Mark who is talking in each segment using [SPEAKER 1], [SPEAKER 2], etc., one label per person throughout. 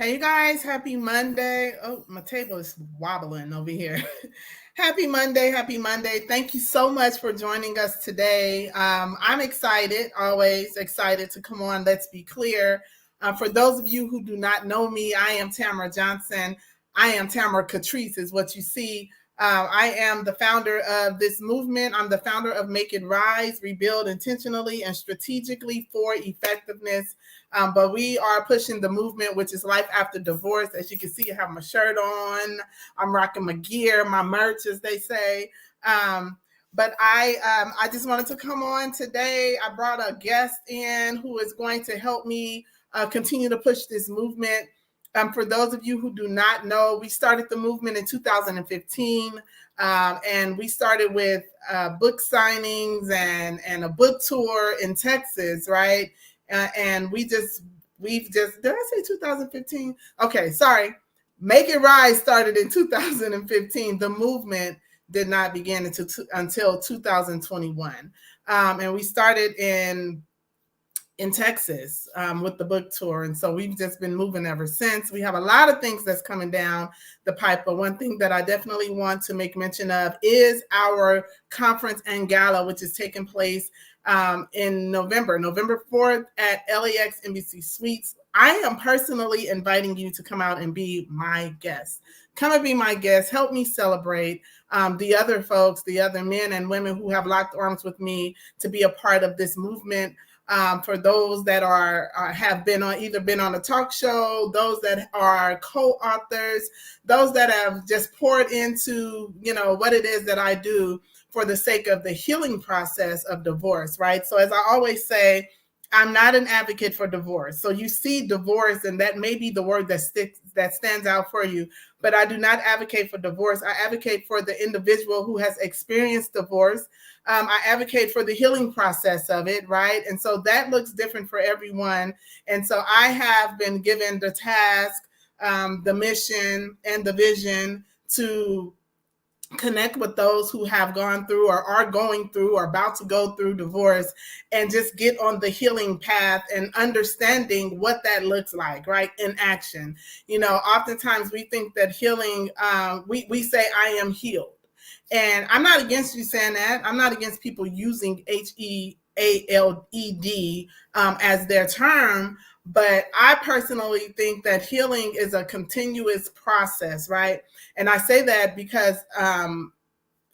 [SPEAKER 1] Hey, you guys, happy Monday. Oh, my table is wobbling over here. Happy Monday. Happy Monday. Thank you so much for joining us today. I'm excited, always excited to come on. Let's be clear. For those of you who do not know me, I am Tamara Johnson. I am Tamara Catrice, is what you see. I am the founder of this movement. I'm the founder of Make It Rise, Rebuild Intentionally and Strategically for Effectiveness. But we are pushing the movement, which is life after divorce. As you can see, I have my shirt on. I'm rocking my gear, my merch, as they say. But I just wanted to come on today. I brought a guest in who is going to help me continue to push this movement. For those of you who do not know, we started the movement in 2015, and we started with book signings and a book tour in Texas, right? And we've just, did I say 2015? Okay, sorry. Make It Rise started in 2015. The movement did not begin until 2021. And we started in Texas with the book tour. And so we've just been moving ever since. We have a lot of things that's coming down the pipe, but one thing that I definitely want to make mention of is our conference and gala, which is taking place in November 4th at LAX NBC Suites. I am personally inviting you to come out and be my guest. Come and be my guest. Help me celebrate the other folks, the other men and women who have locked arms with me to be a part of this movement. For those that have been on a talk show, those that are co-authors, those that have just poured into, what it is that I do for the sake of the healing process of divorce, right? So as I always say, I'm not an advocate for divorce. So you see divorce, and that may be the word that stands out for you, but I do not advocate for divorce. I advocate for the individual who has experienced divorce. I advocate for the healing process of it, right? And so that looks different for everyone. And so I have been given the task, the mission, and the vision to connect with those who have gone through or are going through or about to go through divorce and just get on the healing path and understanding what that looks like, right? In action. Oftentimes we think that healing, we say, I am healed. And I'm not against you saying that. I'm not against people using HEALED as their term. But I personally think that healing is a continuous process, right? And I say that because I'm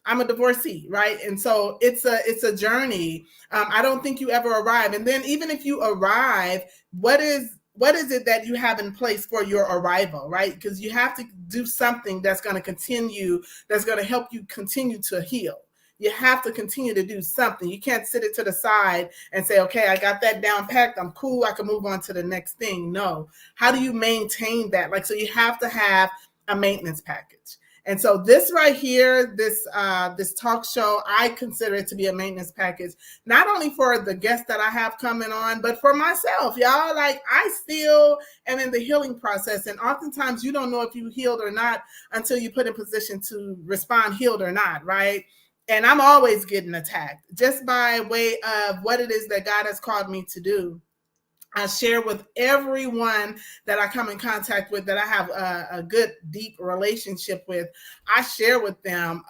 [SPEAKER 1] a divorcee, right? And so it's a journey. I don't think you ever arrive. And then even if you arrive, what is it that you have in place for your arrival, right? Because you have to do something that's going to help you continue to heal. You have to continue to do something. You can't sit it to the side and say, okay, I got that down packed. I'm cool. I can move on to the next thing. No. How do you maintain that? So you have to have a maintenance package. And so this right here, this talk show, I consider it to be a maintenance package, not only for the guests that I have coming on, but for myself, y'all. I still am in the healing process. And oftentimes you don't know if you healed or not until you put in position to respond healed or not, right? And I'm always getting attacked just by way of what it is that God has called me to do. I share with everyone that I come in contact with, that I have a good, deep relationship with. I share with them,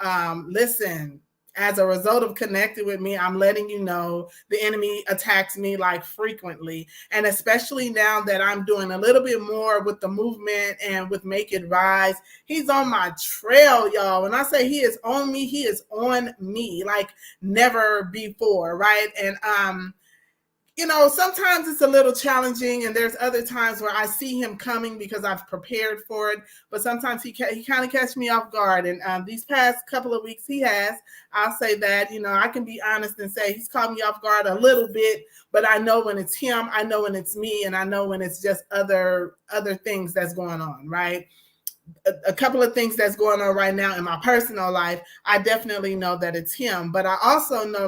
[SPEAKER 1] listen, as a result of connecting with me, I'm letting you know the enemy attacks me frequently. And especially now that I'm doing a little bit more with the movement and with Make It Rise, he's on my trail, y'all. When I say he is on me, he is on me like never before, right? And sometimes it's a little challenging, and there's other times where I see him coming because I've prepared for it. But sometimes he kind of catches me off guard. And these past couple of weeks he has. I'll say that, I can be honest and say he's caught me off guard a little bit, but I know when it's him, I know when it's me, and I know when it's just other things that's going on, right? A couple of things that's going on right now in my personal life, I definitely know that it's him. But I also know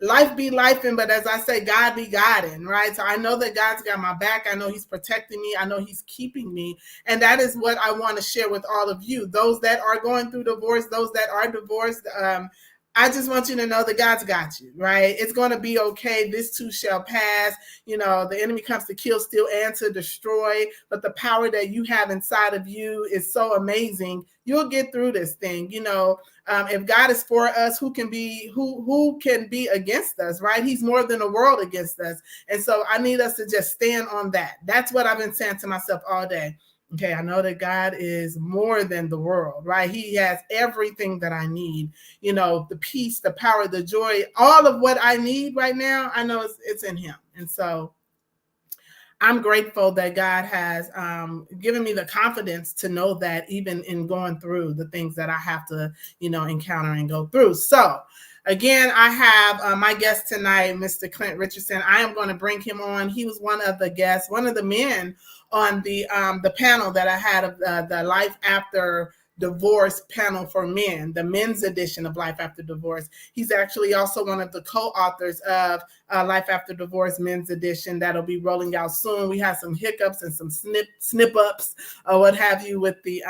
[SPEAKER 1] life be lifing, but as I say, God be guiding, right? So I know that God's got my back. I know he's protecting me. I know he's keeping me. And that is what I want to share with all of you. Those that are going through divorce, those that are divorced, I just want you to know that God's got you, right? It's going to be okay. This too shall pass. You know, the enemy comes to kill, steal, and to destroy. But the power that you have inside of you is so amazing. You'll get through this thing. You know, if God is for us, who can be against us, right? He's more than the world against us. And so I need us to just stand on that. That's what I've been saying to myself all day. Okay, I know that God is more than the world, right? He has everything that I need, you know, the peace, the power, the joy, all of what I need right now. I know it's in him. And so I'm grateful that God has given me the confidence to know that even in going through the things that I have to, you know, encounter and go through. So again, I have my guest tonight, Mr. Clint Richardson. I am going to bring him on. He was one of the guests, one of the men on the panel that I had of the Life After Divorce panel for men, the men's edition of Life After Divorce. He's actually also one of the co-authors of Life After Divorce men's edition that'll be rolling out soon. We have some hiccups and some snip ups or what have you with the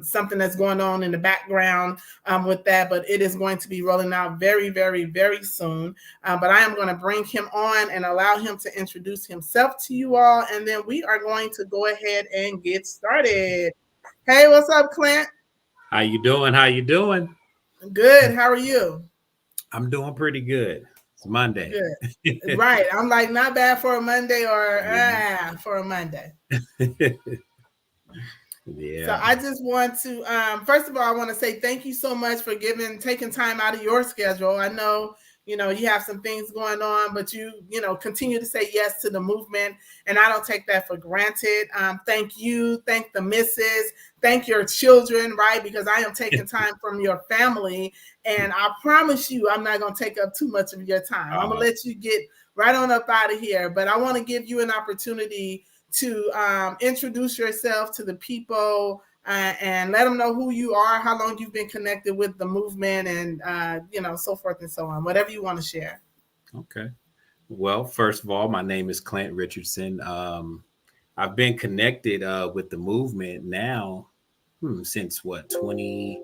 [SPEAKER 1] something that's going on in the background with that, but it is going to be rolling out very, very, very soon. But I am going to bring him on and allow him to introduce himself to you all, and then we are going to go ahead and get started. Hey, what's up, Clint?
[SPEAKER 2] How you doing? How you doing?
[SPEAKER 1] Good. How are you?
[SPEAKER 2] I'm doing pretty good. It's Monday.
[SPEAKER 1] Good. Right. I'm like, not bad for a Monday or for a Monday.
[SPEAKER 2] Yeah.
[SPEAKER 1] So I just want to, first of all, I want to say thank you so much for taking time out of your schedule. I know, you know, you have some things going on, but you know, continue to say yes to the movement. And I don't take that for granted. Thank you. Thank the missus. Thank your children, right? Because I am taking time from your family. And I promise you, I'm not going to take up too much of your time. I'm going to let you get right on up out of here. But I want to give you an opportunity to introduce yourself to the people and let them know who you are, how long you've been connected with the movement, and you know, so forth and so on. Whatever you want to share.
[SPEAKER 2] Okay. Well, first of all, my name is Clint Richardson. I've been connected with the movement now since what 20?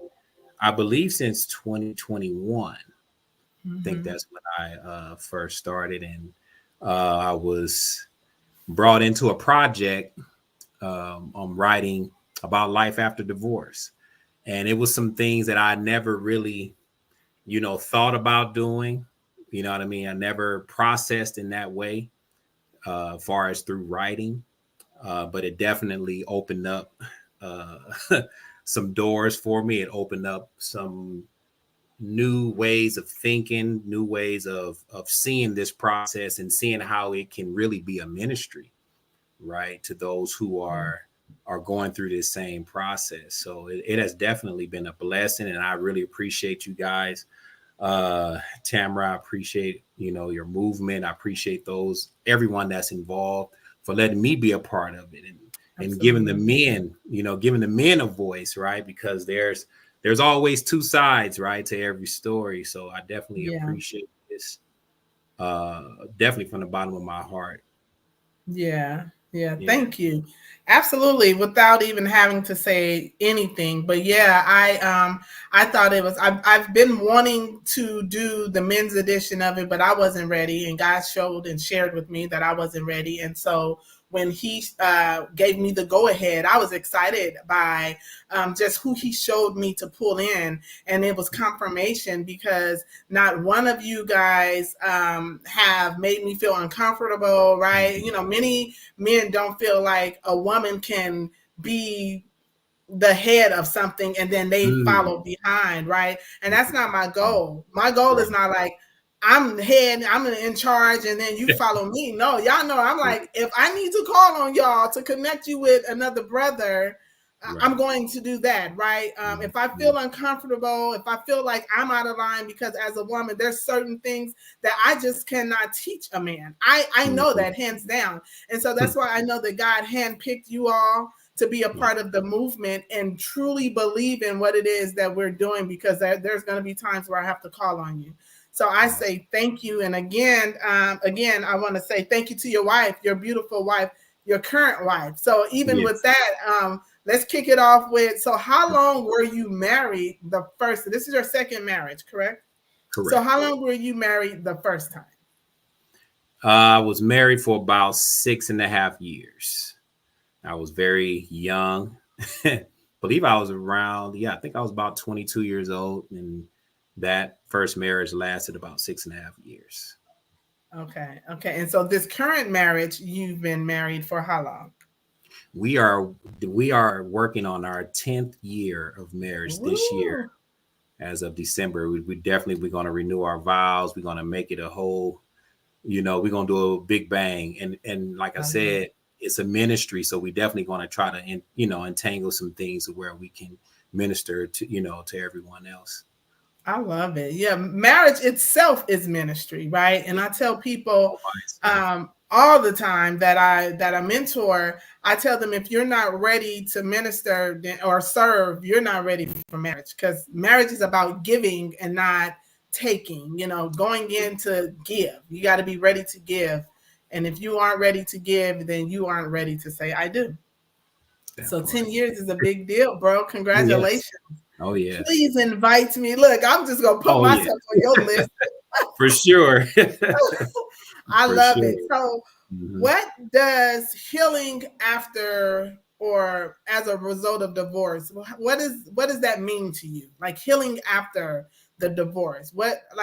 [SPEAKER 2] I believe since 2021.
[SPEAKER 1] Mm-hmm.
[SPEAKER 2] I think that's when I first started, and I was brought into a project on writing about life after divorce. And it was some things that I never really, you know, thought about doing. You know what I mean? I never processed in that way, as far as through writing. But it definitely opened up some doors for me. It opened up some new ways of thinking, new ways of seeing this process and seeing how it can really be a ministry, right, to those who are going through this same process. So it has definitely been a blessing, and I really appreciate you guys. Tamara, I appreciate, you know, your movement. I appreciate everyone that's involved for letting me be a part of it, and giving the men, you know, giving the men a voice, right? Because there's always two sides, right, to every story. So I definitely appreciate this, definitely from the bottom of my heart.
[SPEAKER 1] Yeah. Thank you. Absolutely. Without even having to say anything. But yeah, I thought it was, I've been wanting to do the men's edition of it, but I wasn't ready. And God showed and shared with me that I wasn't ready. And so when he gave me the go ahead, I was excited by just who he showed me to pull in. And it was confirmation because not one of you guys have made me feel uncomfortable, right? You know, many men don't feel like a woman can be the head of something and then they follow behind, right? And that's not my goal. My goal is not like, I'm the head, I'm in charge, and then you follow me. No, y'all know I'm like, if I need to call on y'all to connect you with another brother, I'm going to do that, right? If I feel uncomfortable, if I feel like I'm out of line, because as a woman, there's certain things that I just cannot teach a man. I know that hands down. And so that's why I know that God handpicked you all to be a part of the movement and truly believe in what it is that we're doing, because there's going to be times where I have to call on you. So I say thank you. And again, I want to say thank you to your wife, your beautiful wife, your current wife. So even with that, let's kick it off with, so how long were you married the first? This is your second marriage, correct? So
[SPEAKER 2] Correct.
[SPEAKER 1] how long were you married the first time?
[SPEAKER 2] I was married for about 6.5 years. I was very young. Believe I was around, I think I was about 22 years old. And that first marriage lasted about 6.5 years.
[SPEAKER 1] Okay. Okay. And so this current marriage, you've been married for how long?
[SPEAKER 2] We are we are working on our 10th year of marriage this year.
[SPEAKER 1] Woo.
[SPEAKER 2] As of December, we definitely, we're going to renew our vows. We're going to make it a whole, we're going to do a big bang. And like I
[SPEAKER 1] I love
[SPEAKER 2] said, it's a ministry. So we definitely going to try to, entangle some things where we can minister to, to everyone else.
[SPEAKER 1] I love it. Yeah, marriage itself is ministry, right? And I tell people all the time that I mentor, I tell them, if you're not ready to minister or serve, you're not ready for marriage, because marriage is about giving and not taking. Going in to give. You got to be ready to give, and if you aren't ready to give, then you aren't ready to say I do.
[SPEAKER 2] That
[SPEAKER 1] So
[SPEAKER 2] part.
[SPEAKER 1] 10 years is a big deal, bro.
[SPEAKER 2] Oh, yes.
[SPEAKER 1] Congratulations.
[SPEAKER 2] Oh, yes.
[SPEAKER 1] Please invite me. Look, I'm just gonna put
[SPEAKER 2] Oh, yeah.
[SPEAKER 1] myself on your list.
[SPEAKER 2] For sure.
[SPEAKER 1] I
[SPEAKER 2] For
[SPEAKER 1] love
[SPEAKER 2] sure.
[SPEAKER 1] it. So,
[SPEAKER 2] Mhm.
[SPEAKER 1] what does healing after or as a result of divorce? What does that mean to you? Like healing after the divorce.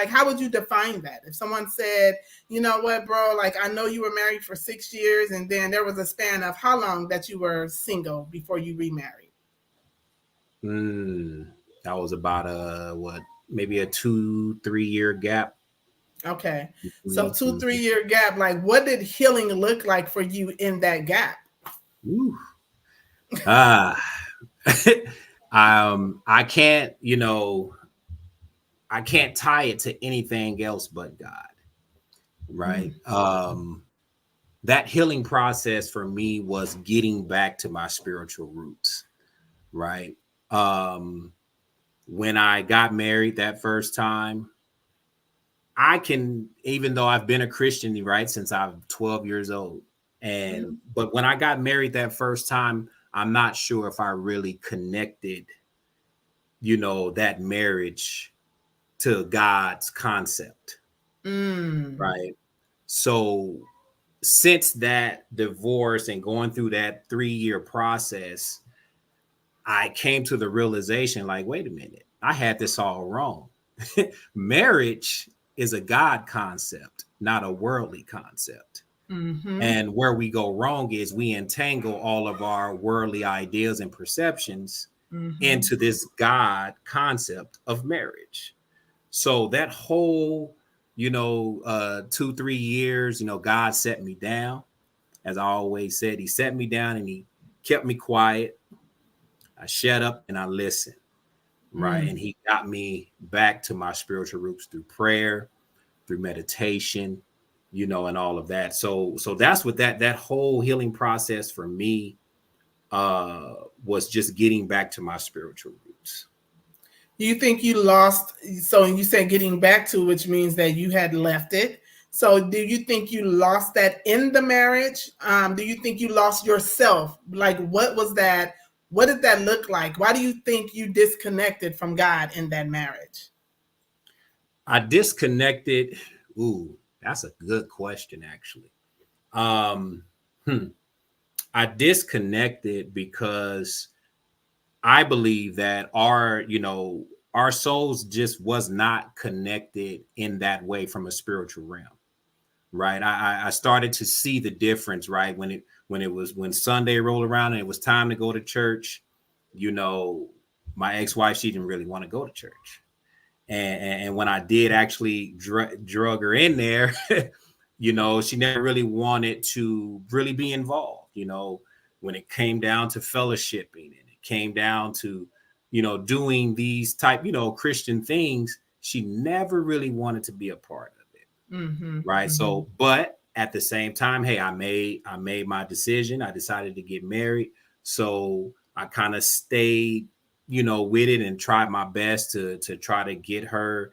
[SPEAKER 1] How would you define that? If someone said, you know what, bro, like I know you were married for 6 years, and then there was a span of how long that you were single before you remarried?
[SPEAKER 2] That was about maybe a 2-3 year gap
[SPEAKER 1] Okay. So
[SPEAKER 2] between.
[SPEAKER 1] 2-3 year gap. Like what did healing look like for you in that gap?
[SPEAKER 2] Ooh. Ah. I can't, I can't tie it to anything else but God, right?
[SPEAKER 1] Mm,
[SPEAKER 2] That healing process for me was getting back to my spiritual roots, right? Um, when I got married that first time, even though I've been a Christian, right, since I'm 12 years old. But when I got married that first time, I'm not sure if I really connected, that marriage to God's concept,
[SPEAKER 1] mm,
[SPEAKER 2] right? So since that divorce and going through that 3-year process, I came to the realization, like, wait a minute, I had this all wrong. Marriage is a God concept, not a worldly concept.
[SPEAKER 1] mm-hmm,
[SPEAKER 2] And where we go wrong is we entangle all of our worldly ideas and perceptions
[SPEAKER 1] mm-hmm.
[SPEAKER 2] into this God concept of marriage. So that whole, 2-3 years, God set me down. As I always said, he set me down and he kept me quiet. I shut up and I listened, right?
[SPEAKER 1] Mm.
[SPEAKER 2] And he got me back to my spiritual roots through prayer, through meditation, and all of that. So that's what that whole healing process for me was, just getting back to my spiritual roots.
[SPEAKER 1] You think you lost? So you said getting back to, which means that you had left it. So do you think you lost that in the marriage? Do you think you lost yourself? Like what was that? What did that look like? Why do you think you disconnected from God in that marriage?
[SPEAKER 2] I disconnected. Ooh, that's a good question, actually. Um, hmm. I disconnected because I believe that our souls just was not connected in that way from a spiritual realm, right? I started to see the difference, right? When Sunday rolled around and it was time to go to church, you know, my ex-wife, she didn't really want to go to church. And when I did actually drug her in there, she never really wanted to really be involved. When it came down to fellowshipping and it came down to, doing these type, Christian things, she never really wanted to be a part of it.
[SPEAKER 1] Mm-hmm,
[SPEAKER 2] Right.
[SPEAKER 1] mm-hmm.
[SPEAKER 2] So, but at the same time, hey, I made my decision. I decided to get married. So I kind of stayed, with it and tried my best to try to get her,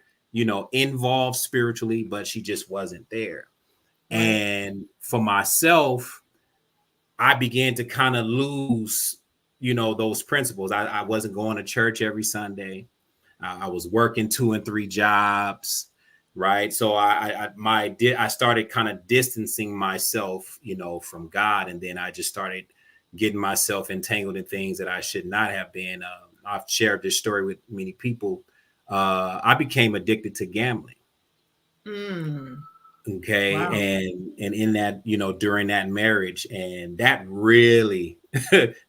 [SPEAKER 2] involved spiritually, but she just wasn't there.
[SPEAKER 1] Right.
[SPEAKER 2] And for myself, I began to kind of lose those principles. I wasn't going to church every Sunday. I was working 2 and 3 jobs, right? So I started kind of distancing myself, from God, and then I just started getting myself entangled in things that I should not have been. I've shared this story with many people. I became addicted to gambling.
[SPEAKER 1] Mm.
[SPEAKER 2] Okay.
[SPEAKER 1] Wow.
[SPEAKER 2] And in that, during that marriage, and that really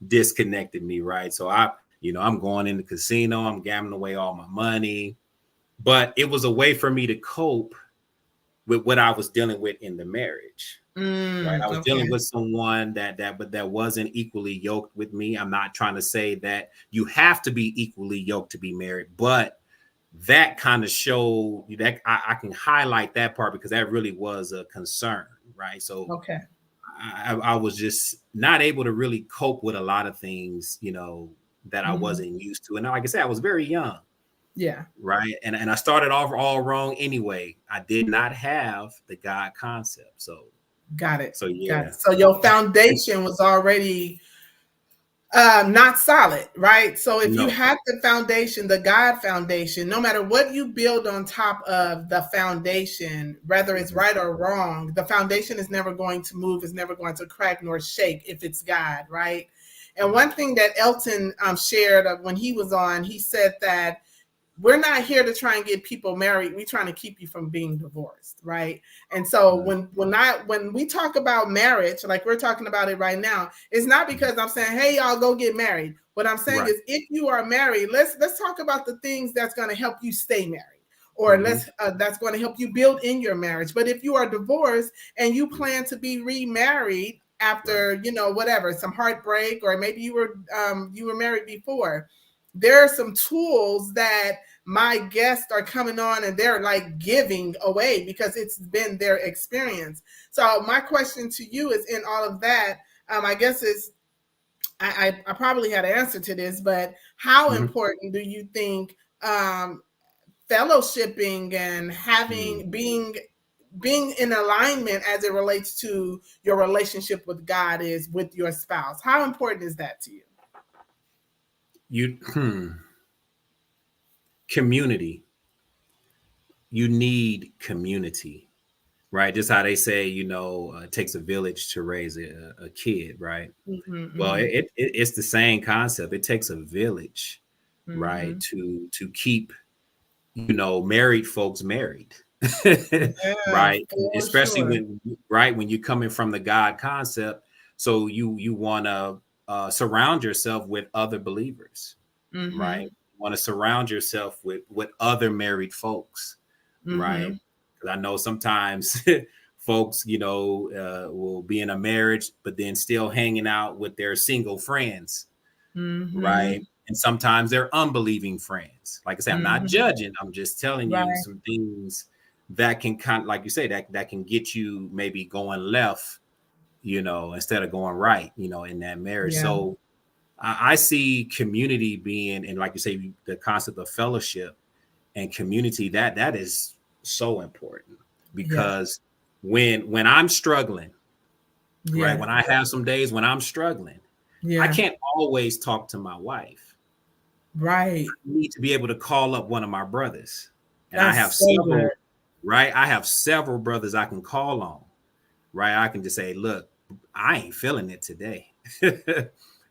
[SPEAKER 2] disconnected me, right? So I'm going in the casino, I'm gambling away all my money, but it was a way for me to cope with what I was dealing with in the marriage. Right. I was
[SPEAKER 1] Okay.
[SPEAKER 2] dealing with someone that wasn't equally yoked with me. I'm not trying to say that you have to be equally yoked to be married, but that kind of showed that I can highlight that part because that really was a concern, right? So
[SPEAKER 1] Okay.
[SPEAKER 2] I was just not able to really cope with a lot of things, that I
[SPEAKER 1] Hmm.
[SPEAKER 2] wasn't used to. And like I said, I was very young,
[SPEAKER 1] Yeah.
[SPEAKER 2] right? And I started off all wrong anyway. I did not have the God concept. So
[SPEAKER 1] Got it.
[SPEAKER 2] so
[SPEAKER 1] Got
[SPEAKER 2] yeah.
[SPEAKER 1] it. So your foundation was already not solid, right? So if you
[SPEAKER 2] No.
[SPEAKER 1] had the foundation, the God foundation, no matter what you build on top of the foundation, whether it's
[SPEAKER 2] Mhm.
[SPEAKER 1] right or wrong, the foundation is never going to move, is never going to crack nor shake if it's God, right? And one thing that Elton shared when he was on, he said that we're not here to try and get people married. We're trying to keep you from being divorced, right? And so
[SPEAKER 2] Mhm.
[SPEAKER 1] when we talk about marriage, like we're talking about it right now, it's not because I'm saying, hey, y'all go get married. What I'm saying
[SPEAKER 2] Right.
[SPEAKER 1] is, if you are married, let's talk about the things that's going to help you stay married, or
[SPEAKER 2] Hmm.
[SPEAKER 1] that's going to help you build in your marriage. But if you are divorced and you plan to be remarried
[SPEAKER 2] Right.
[SPEAKER 1] after whatever, some heartbreak, or maybe you were married before, there are some tools that my guests are coming on and they're like giving away because it's been their experience. So my question to you is, in all of that, I guess is I probably had an answer to this, but how
[SPEAKER 2] Hmm.
[SPEAKER 1] important do you think fellowshipping and
[SPEAKER 2] Hmm.
[SPEAKER 1] having being in alignment as it relates to your relationship with God is with your spouse? How important is that to you?
[SPEAKER 2] You community. You need community, right? Just how they say, it takes a village to raise a kid, right? Well,
[SPEAKER 1] Mm-hmm,
[SPEAKER 2] it's the same concept. It takes a village, right,
[SPEAKER 1] mm-hmm.
[SPEAKER 2] to keep married folks married,
[SPEAKER 1] Yeah,
[SPEAKER 2] right?
[SPEAKER 1] for
[SPEAKER 2] Especially
[SPEAKER 1] sure.
[SPEAKER 2] when you're coming from the God concept, so you want to surround yourself with other believers, right?
[SPEAKER 1] Mm-hmm.
[SPEAKER 2] You want to surround yourself with other married folks, right?
[SPEAKER 1] Mm-hmm.
[SPEAKER 2] Because I know sometimes folks, will be in a marriage, but then still hanging out with their single friends,
[SPEAKER 1] Mm-hmm.
[SPEAKER 2] right? And sometimes they're unbelieving friends. Like I say, I'm not
[SPEAKER 1] Mm-hmm.
[SPEAKER 2] judging. I'm just telling you
[SPEAKER 1] Right.
[SPEAKER 2] some things that can kind of, like you say, that can get you maybe going left, instead of going right, in that marriage.
[SPEAKER 1] Yeah.
[SPEAKER 2] So I see community being, and like you say, the concept of fellowship and community, that is so important
[SPEAKER 1] Yeah.
[SPEAKER 2] because when I'm struggling, right,
[SPEAKER 1] Yeah.
[SPEAKER 2] when I have some days when I'm struggling, I
[SPEAKER 1] Yeah.
[SPEAKER 2] can't always talk to my wife.
[SPEAKER 1] Right.
[SPEAKER 2] Need to be able to call up one of my brothers. And I have
[SPEAKER 1] That's so good.
[SPEAKER 2] several, right? I have several brothers I can call on, right? I can just say, look, I ain't feeling it today.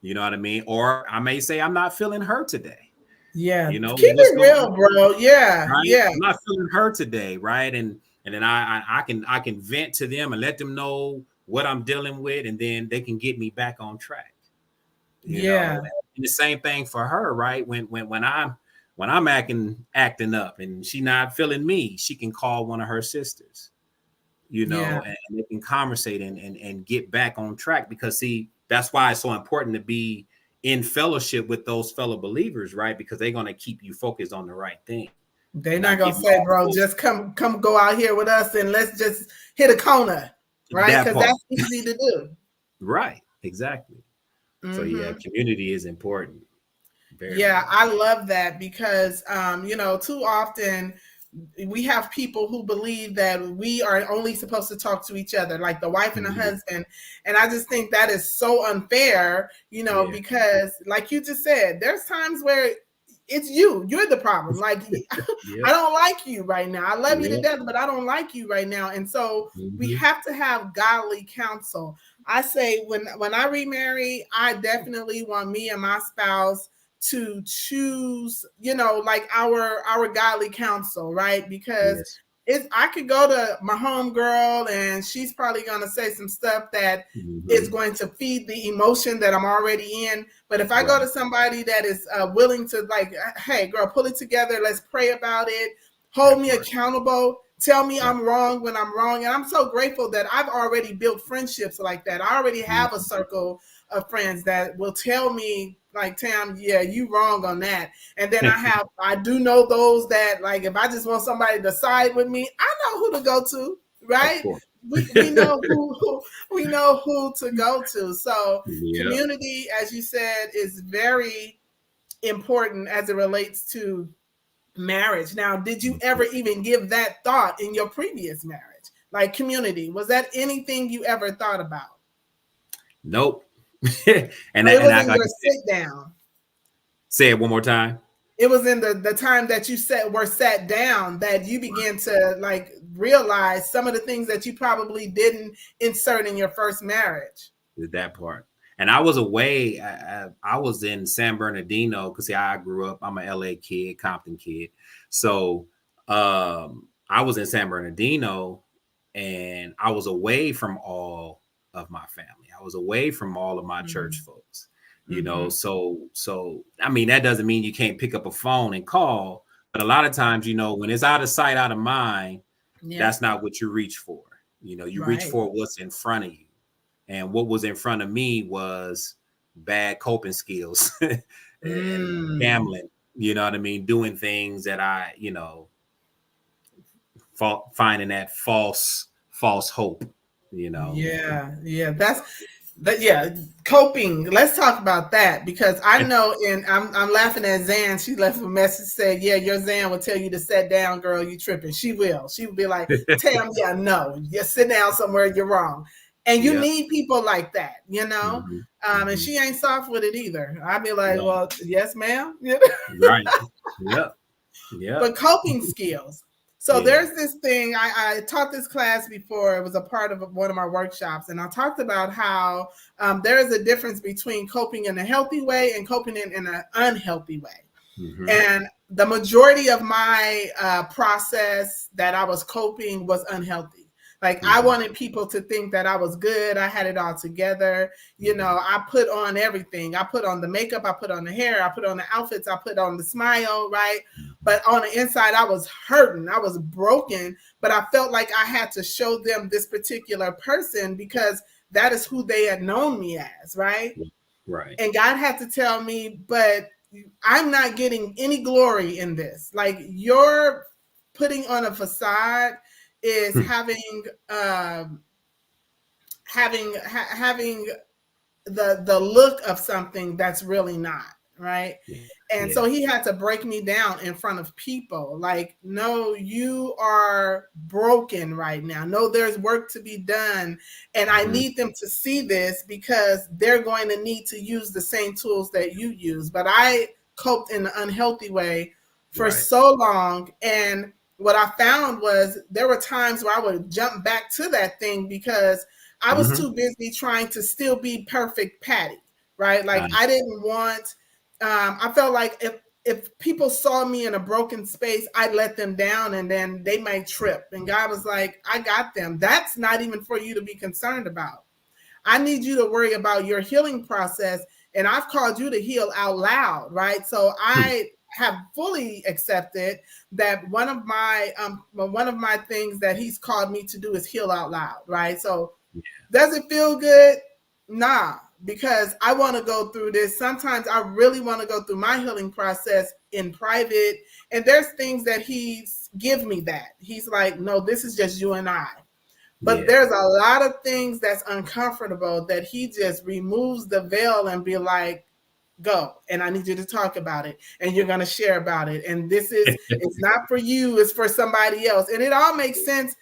[SPEAKER 2] You know what I mean? Or I may say, I'm not feeling her today.
[SPEAKER 1] Yeah. Keep
[SPEAKER 2] What's
[SPEAKER 1] it
[SPEAKER 2] going
[SPEAKER 1] real,
[SPEAKER 2] on?
[SPEAKER 1] bro. Yeah.
[SPEAKER 2] Right?
[SPEAKER 1] Yeah.
[SPEAKER 2] I'm not feeling her today, right? And then I can vent to them and let them know what I'm dealing with, and then they can get me back on track.
[SPEAKER 1] Yeah.
[SPEAKER 2] And the same thing for her, right? When I'm acting up and she not feeling me, she can call one of her sisters,
[SPEAKER 1] Yeah.
[SPEAKER 2] and they can conversate and get back on track, because see, that's why it's so important to be in fellowship with those fellow believers, right? Because they're going to keep you focused on the right thing
[SPEAKER 1] They're
[SPEAKER 2] and
[SPEAKER 1] not
[SPEAKER 2] not
[SPEAKER 1] gonna
[SPEAKER 2] give you
[SPEAKER 1] say,
[SPEAKER 2] all
[SPEAKER 1] bro,
[SPEAKER 2] those,
[SPEAKER 1] just come go out here with us and let's just hit a corner, right?
[SPEAKER 2] that
[SPEAKER 1] Because
[SPEAKER 2] part.
[SPEAKER 1] that's easy to do.
[SPEAKER 2] Right, exactly. So yeah,
[SPEAKER 1] Mm-hmm.
[SPEAKER 2] community is important, very
[SPEAKER 1] Yeah,
[SPEAKER 2] important.
[SPEAKER 1] I love that because too often we have people who believe that we are only supposed to talk to each other, like the wife and the
[SPEAKER 2] Mhm.
[SPEAKER 1] husband. And I just think that is so unfair, you know,
[SPEAKER 2] Yeah.
[SPEAKER 1] because like you just said, there's times where it's you're the problem. Like, I
[SPEAKER 2] Yep.
[SPEAKER 1] don't like you right now. I love you to
[SPEAKER 2] Yep.
[SPEAKER 1] death, but I don't like you right now. And so we
[SPEAKER 2] Mhm.
[SPEAKER 1] have to have godly counsel. I say when I remarry, I definitely want me and my spouse to choose, you know, like our godly counsel, right? Because
[SPEAKER 2] Yes.
[SPEAKER 1] I could go to my home girl and she's probably gonna say some stuff that is
[SPEAKER 2] Mhm.
[SPEAKER 1] going to feed the emotion that I'm already in. But if I go to
[SPEAKER 2] Right.
[SPEAKER 1] somebody that is willing to, like, hey girl, pull it together, let's pray about it, hold
[SPEAKER 2] That
[SPEAKER 1] me
[SPEAKER 2] part.
[SPEAKER 1] accountable, tell me
[SPEAKER 2] That
[SPEAKER 1] I'm wrong when I'm wrong. And I'm so grateful that I've already built friendships like that. I already have a
[SPEAKER 2] Mhm.
[SPEAKER 1] circle of friends that will tell me, like, Tam, yeah, you wrong on that. And then I do know those that, like, if I just want somebody to side with me, I know who to go to,
[SPEAKER 2] Of
[SPEAKER 1] right?
[SPEAKER 2] course.
[SPEAKER 1] We know who we know who to go to. So
[SPEAKER 2] Yep.
[SPEAKER 1] community, as you said, is very important as it relates to marriage. Now, did you ever
[SPEAKER 2] Mhm.
[SPEAKER 1] even give that thought in your previous marriage? Like, community, was that anything you ever thought about?
[SPEAKER 2] Nope.
[SPEAKER 1] So it
[SPEAKER 2] And
[SPEAKER 1] was
[SPEAKER 2] I
[SPEAKER 1] in
[SPEAKER 2] like
[SPEAKER 1] your
[SPEAKER 2] you said,
[SPEAKER 1] sit down.
[SPEAKER 2] say it one more time.
[SPEAKER 1] It was in the time that you sat down that you began to, like, realize some of the things that you probably didn't insert in your first marriage.
[SPEAKER 2] That part. And I was away. I was in San Bernardino because I grew up. I'm a LA kid, Compton kid. So I was in San Bernardino, and I was away from all of my family. I was away from all of my church
[SPEAKER 1] Mm-hmm.
[SPEAKER 2] folks.
[SPEAKER 1] Mm-hmm.
[SPEAKER 2] So I mean that doesn't mean you can't pick up a phone and call, but a lot of times, when it's out of sight, out of mind,
[SPEAKER 1] Yeah.
[SPEAKER 2] that's not what you reach for. You reach
[SPEAKER 1] Right.
[SPEAKER 2] for what's in front of you. And what was in front of me was bad coping skills and
[SPEAKER 1] Mm.
[SPEAKER 2] gambling, you know what I mean? Doing things that finding that false hope, you know.
[SPEAKER 1] Yeah, yeah, yeah, coping. Let's talk about that because I know, and I'm laughing at Zan. She left a message said, "Yeah, your Zan will tell you to sit down, girl. You tripping." She will. She will be like, "Tam, yeah, no, just sit down somewhere. You're wrong." And you
[SPEAKER 2] Yep.
[SPEAKER 1] need people like that, you know.
[SPEAKER 2] Hmm.
[SPEAKER 1] And
[SPEAKER 2] Hmm.
[SPEAKER 1] she ain't soft with it either. I'd be like,
[SPEAKER 2] No.
[SPEAKER 1] "Well, yes, ma'am."
[SPEAKER 2] Right. Yep. Yep.
[SPEAKER 1] But coping skills. So
[SPEAKER 2] Yeah.
[SPEAKER 1] there's this thing, I taught this class before. It was a part of one of my workshops, and I talked about how there is a difference between coping in a healthy way and coping in an unhealthy way.
[SPEAKER 2] Hmm.
[SPEAKER 1] And the majority of my process that I was coping was unhealthy. Like, I
[SPEAKER 2] Hmm.
[SPEAKER 1] wanted people to think that I was good. I had it all together. You know, I put on everything. I put on the makeup. I put on the hair. I put on the outfits. I put on the smile, right?
[SPEAKER 2] Hmm.
[SPEAKER 1] But on the inside, I was hurting. I was broken. But I felt like I had to show them this particular person because that is who they had known me as, right?
[SPEAKER 2] Right.
[SPEAKER 1] And God had to tell me, but I'm not getting any glory in this. Like, you're putting on a facade is having the look of something that's really not, right?
[SPEAKER 2] Yeah.
[SPEAKER 1] And
[SPEAKER 2] Yeah.
[SPEAKER 1] so he had to break me down in front of people. Like, no, you are broken right now. No, there's work to be done. And I
[SPEAKER 2] Hmm.
[SPEAKER 1] need them to see this because they're going to need to use the same tools that you use. But I coped in an unhealthy way for
[SPEAKER 2] Right.
[SPEAKER 1] so long. And what I found was there were times where I would jump back to that thing because I was
[SPEAKER 2] Hmm.
[SPEAKER 1] too busy trying to still be perfect Patty, right? Like,
[SPEAKER 2] I,
[SPEAKER 1] I didn't want, I felt like if people saw me in a broken space, I'd let them down and then they might trip. And God was like, I got them. That's not even for you to be concerned about. I need you to worry about your healing process. And I've called you to heal out loud, right? So I have fully accepted that one of my things that he's called me to do is heal out loud, right? So does it feel good? Nah, because I want to go through this. Sometimes I really want to go through my healing process in private. And there's things that he's give me that. He's like, no, this is just you and I. But
[SPEAKER 2] yeah.
[SPEAKER 1] there's a lot of things that's uncomfortable that he just removes the veil and be like, Go, and I need you to talk about it, and you're going to share about it. And this is, it's not for you, it's for somebody else. And it all makes sense,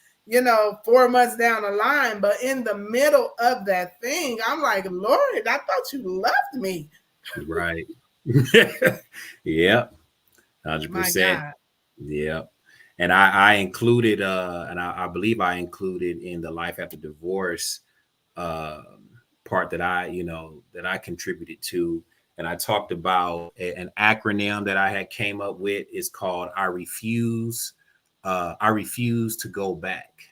[SPEAKER 1] 4 months down the line. But in the middle of that thing, I'm like, Lord, I thought you loved me.
[SPEAKER 2] Right. Yep.
[SPEAKER 1] My
[SPEAKER 2] 100%.
[SPEAKER 1] God.
[SPEAKER 2] Yep. And I included, and I believe I included in the life after divorce uh, part that that I contributed to. And I talked about an acronym that I had came up with. Is called I refuse. I refuse to go back.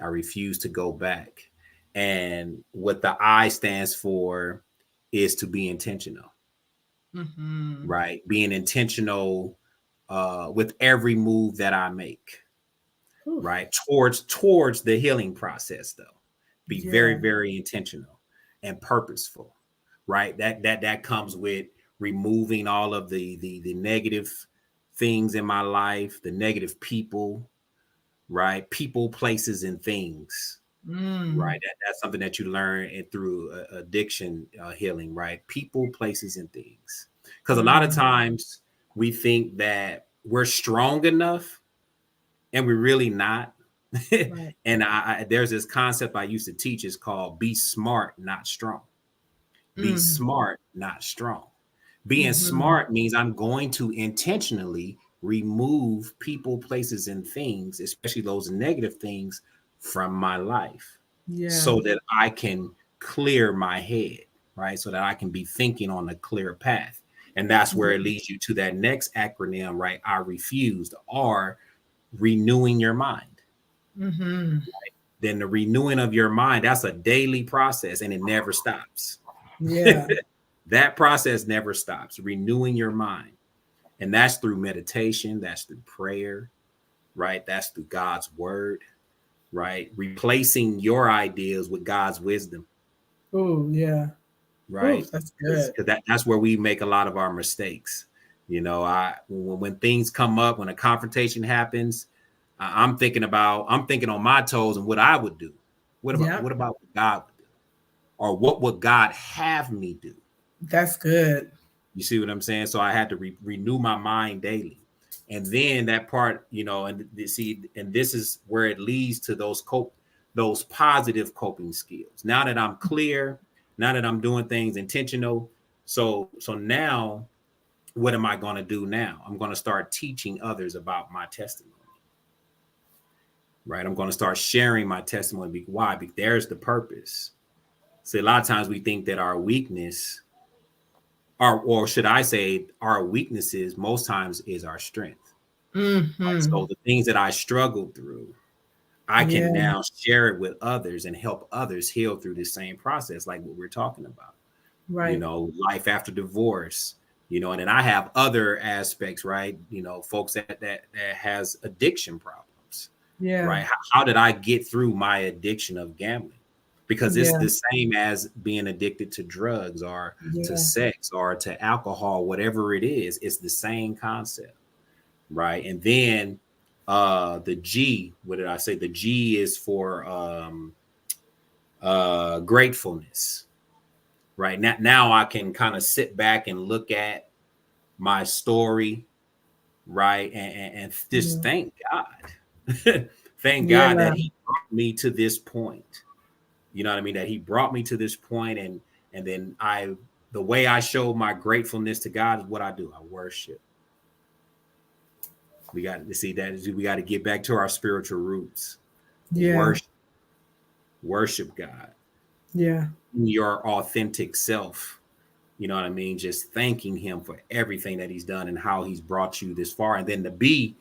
[SPEAKER 2] I refuse to go back. And what the I stands for is to be intentional,
[SPEAKER 1] Mm-hmm.
[SPEAKER 2] right? Being intentional with every move that I make,
[SPEAKER 1] Oof.
[SPEAKER 2] right? Towards the healing process, though. Be very,
[SPEAKER 1] Yeah.
[SPEAKER 2] very intentional and purposeful, right? That comes with removing all of the negative things in my life, the negative people, right? People, places, and things.
[SPEAKER 1] Mm.
[SPEAKER 2] Right. That's something that you learn through addiction healing, right? People, places, and things. Because a lot of
[SPEAKER 1] Mm.
[SPEAKER 2] times we think that we're strong enough and we're really not.
[SPEAKER 1] Right.
[SPEAKER 2] And there's this concept I used to teach. It's called be smart, not strong. Be
[SPEAKER 1] Mm.
[SPEAKER 2] smart, not strong. Being
[SPEAKER 1] Mm-hmm.
[SPEAKER 2] smart means I'm going to intentionally remove people, places, and things, especially those negative things, from my life
[SPEAKER 1] Yeah.
[SPEAKER 2] so that I can clear my head, right? So that I can be thinking on a clear path. And that's where it leads you to that next acronym, right? I refused, or renewing your mind.
[SPEAKER 1] Mm-hmm.
[SPEAKER 2] Then the renewing of your mind, that's a daily process and it never stops.
[SPEAKER 1] Yeah.
[SPEAKER 2] That process never stops, renewing your mind. And that's through meditation, that's through prayer, right? That's through God's word, right? Replacing your ideas with God's wisdom,
[SPEAKER 1] Oh, yeah. Oh,
[SPEAKER 2] right?
[SPEAKER 1] that's
[SPEAKER 2] Because
[SPEAKER 1] good.
[SPEAKER 2] that's where we make a lot of our mistakes. When things come up, when a confrontation happens, I'm thinking on my toes and what I would do.
[SPEAKER 1] Yep.
[SPEAKER 2] What about what God would do? Or what would God have me do?
[SPEAKER 1] That's good.
[SPEAKER 2] You see what I'm saying? So I had to renew my mind daily. And then that part, and this is where it leads to those positive coping skills. Now that I'm clear, now that I'm doing things intentional, so now what am I going to do now? I'm going to start teaching others about my testimony. Right? I'm going to start sharing my testimony. Why? Because there's the purpose. See, a lot of times we think that our weakness, or should I say, our weaknesses most times is our strength. Right?
[SPEAKER 1] Mm-hmm.
[SPEAKER 2] So the things that I struggled through, I can
[SPEAKER 1] Yeah.
[SPEAKER 2] now share it with others and help others heal through the same process, like what we're talking about.
[SPEAKER 1] Right.
[SPEAKER 2] Life after divorce. And then I have other aspects, right? Folks that has addiction problems,
[SPEAKER 1] Yeah.
[SPEAKER 2] right? How did I get through my addiction of gambling? Because it's
[SPEAKER 1] Yeah.
[SPEAKER 2] the same as being addicted to drugs or to
[SPEAKER 1] Yeah.
[SPEAKER 2] sex or to alcohol, whatever it is. It's the same concept, right? And then the G, what did I say? The G is for gratefulness, right? Now I can kind of sit back and look at my story, right? And just
[SPEAKER 1] Yeah.
[SPEAKER 2] thank God. Thank God
[SPEAKER 1] Yeah.
[SPEAKER 2] that He brought me to this point. You know what I mean? That He brought me to this point, and then the way I show my gratefulness to God is what I do. I worship. We got to see that we got to get back to our spiritual roots.
[SPEAKER 1] Yeah.
[SPEAKER 2] Worship, worship God,
[SPEAKER 1] Yeah.
[SPEAKER 2] your authentic self. You know what I mean? Just thanking Him for everything that He's done and how He's brought you this far. And then the B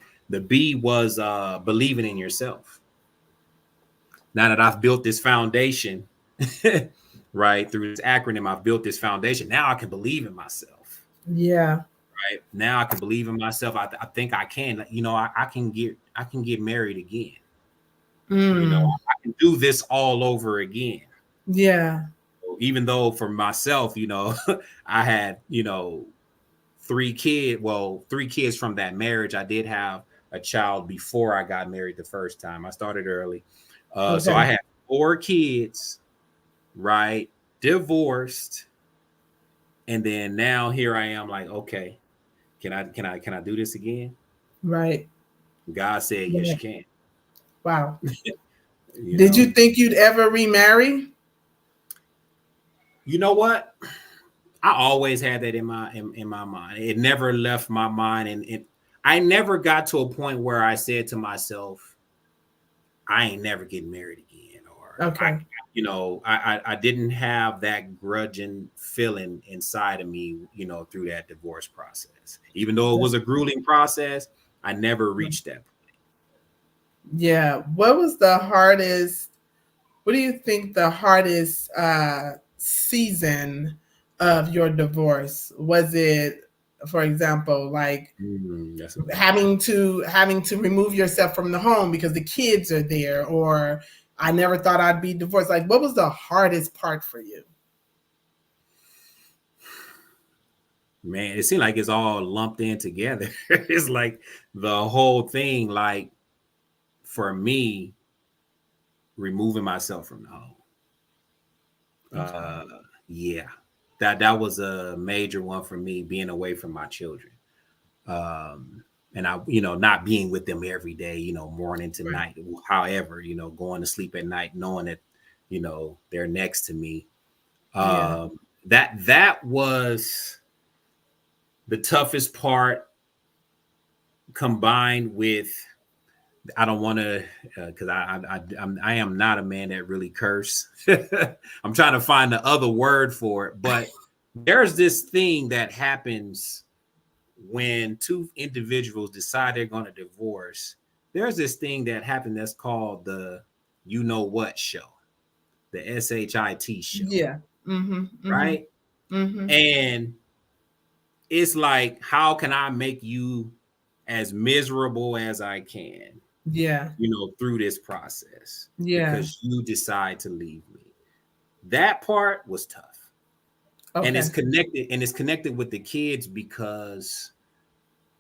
[SPEAKER 2] was believing in yourself. Now that I've built this foundation, right, through this acronym, I've built this foundation. Now I can believe in myself.
[SPEAKER 1] Yeah.
[SPEAKER 2] Right now, I can believe in myself. I think I can. I can get married again.
[SPEAKER 1] Mm.
[SPEAKER 2] I can do this all over again.
[SPEAKER 1] Yeah.
[SPEAKER 2] Even though for myself, I had, three kids from that marriage. I did have a child before I got married the first time. I started early. So I
[SPEAKER 1] Okay.
[SPEAKER 2] had 4 kids, right? Divorced, And then now here I am, like, okay, can I do this again?
[SPEAKER 1] Right.
[SPEAKER 2] God said, yes,
[SPEAKER 1] Yeah.
[SPEAKER 2] you can.
[SPEAKER 1] Wow.
[SPEAKER 2] You
[SPEAKER 1] Did you
[SPEAKER 2] know,
[SPEAKER 1] think you'd ever remarry?
[SPEAKER 2] you know what? I always had that in my mind. It never left my mind, and I never got to a point where I said to myself, I ain't never getting married again, or
[SPEAKER 1] Okay.
[SPEAKER 2] I didn't have that grudging feeling inside of me, through that divorce process. Even though it was
[SPEAKER 1] That's
[SPEAKER 2] a grueling process, I never reached that.
[SPEAKER 1] yeah. What was the hardest? What do you think the hardest season of your divorce? Was it, for example, like
[SPEAKER 2] That's a good question.
[SPEAKER 1] having to remove yourself from the home because the kids are there, or I never thought I'd be divorced? Like, what was the hardest part for you?
[SPEAKER 2] Man, it seemed like it's all lumped in together. It's like the whole thing, like for me, removing myself from the home.
[SPEAKER 1] Okay.
[SPEAKER 2] Uh, yeah, that was a major one for me, being away from my children. And I, not being with them every day, morning to
[SPEAKER 1] Right.
[SPEAKER 2] night. However, going to sleep at night, knowing that, they're next to me.
[SPEAKER 1] Yeah.
[SPEAKER 2] Um, that was the toughest part, combined with, I don't want to, because I am not a man that really curse. I'm trying to find the other word for it, but there's this thing that happens when two individuals decide they're going to divorce. There's this thing that happened that's called the you know what show, the SHIT show,
[SPEAKER 1] Yeah. Mm-hmm. Mm-hmm.
[SPEAKER 2] right?
[SPEAKER 1] Mm-hmm.
[SPEAKER 2] And it's like, how can I make you as miserable as I can,
[SPEAKER 1] Yeah.
[SPEAKER 2] through this process
[SPEAKER 1] Yeah.
[SPEAKER 2] because you decide to leave me. That part was tough. And
[SPEAKER 1] Okay.
[SPEAKER 2] it's connected with the kids because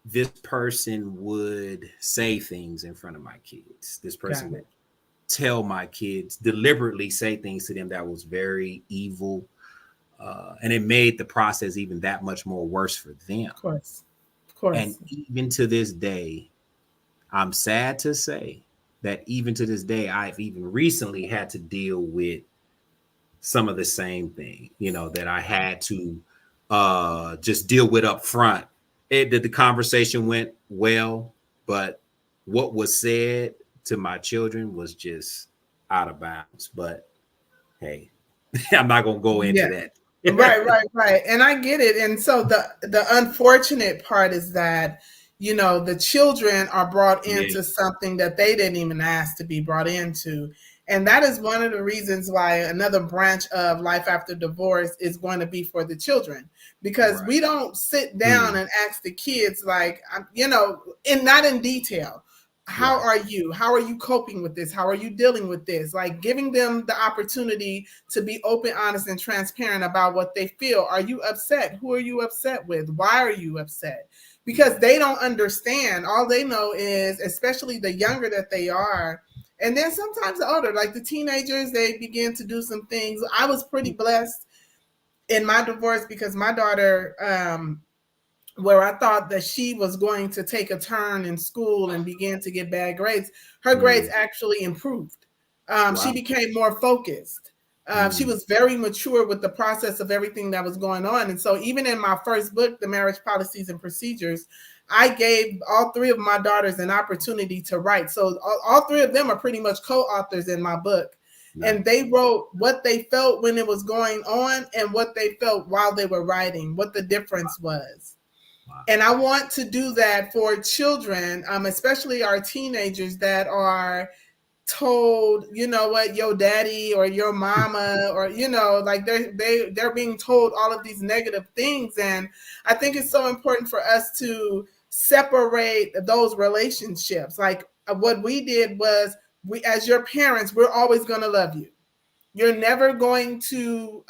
[SPEAKER 2] this person would say things in front of my kids. This person
[SPEAKER 1] Got
[SPEAKER 2] would
[SPEAKER 1] it.
[SPEAKER 2] tell my kids, deliberately say things to them that was very evil. And it made the process even that much more worse for them.
[SPEAKER 1] Of course. Of
[SPEAKER 2] And
[SPEAKER 1] course.
[SPEAKER 2] even to this day, I'm sad to say that even to this day, I've even recently had to deal with some of the same thing, that I had to just deal with up front. The conversation went well, but what was said to my children was just out of bounds. But hey, I'm not gonna go into
[SPEAKER 1] Yeah.
[SPEAKER 2] that.
[SPEAKER 1] Right, right, right. And I get it. And so the unfortunate part is that, the children are brought
[SPEAKER 2] Yeah,
[SPEAKER 1] into something that they didn't even ask to be brought into. And that is one of the reasons why another branch of life after divorce is going to be for the children, because
[SPEAKER 2] right.
[SPEAKER 1] we don't sit down
[SPEAKER 2] Mm,
[SPEAKER 1] and ask the kids, like, and not in detail. How
[SPEAKER 2] right.
[SPEAKER 1] are you? How are you coping with this? How are you dealing with this? Like, giving them the opportunity to be open, honest, and transparent about what they feel. Are you upset? Who are you upset with? Why are you upset? Because
[SPEAKER 2] Yeah.
[SPEAKER 1] they don't understand. All they know is, especially the younger that they are, and then sometimes the older, like the teenagers, they begin to do some things. I was pretty blessed in my divorce because my daughter, where I thought that she was going to take a turn in school and begin to get bad grades, her grades
[SPEAKER 2] Mm,
[SPEAKER 1] actually improved. She
[SPEAKER 2] wow.
[SPEAKER 1] became more focused. She
[SPEAKER 2] Mm,
[SPEAKER 1] was very mature with the process of everything that was going on. And so, even in my first book, The Marriage Policies and Procedures, I gave all three of my daughters an opportunity to write. So, all three of them are pretty much co authors in my book. And
[SPEAKER 2] nice.
[SPEAKER 1] they wrote what they felt when it was going on and what they felt while they were writing, what the difference was.
[SPEAKER 2] Wow.
[SPEAKER 1] And I want to do that for children, especially our teenagers that are told, what, your daddy or your mama, or like they're being told all of these negative things. And I think it's so important for us to separate those relationships. Like, what we did was, we, as your parents, we're always going to love you. You're never going to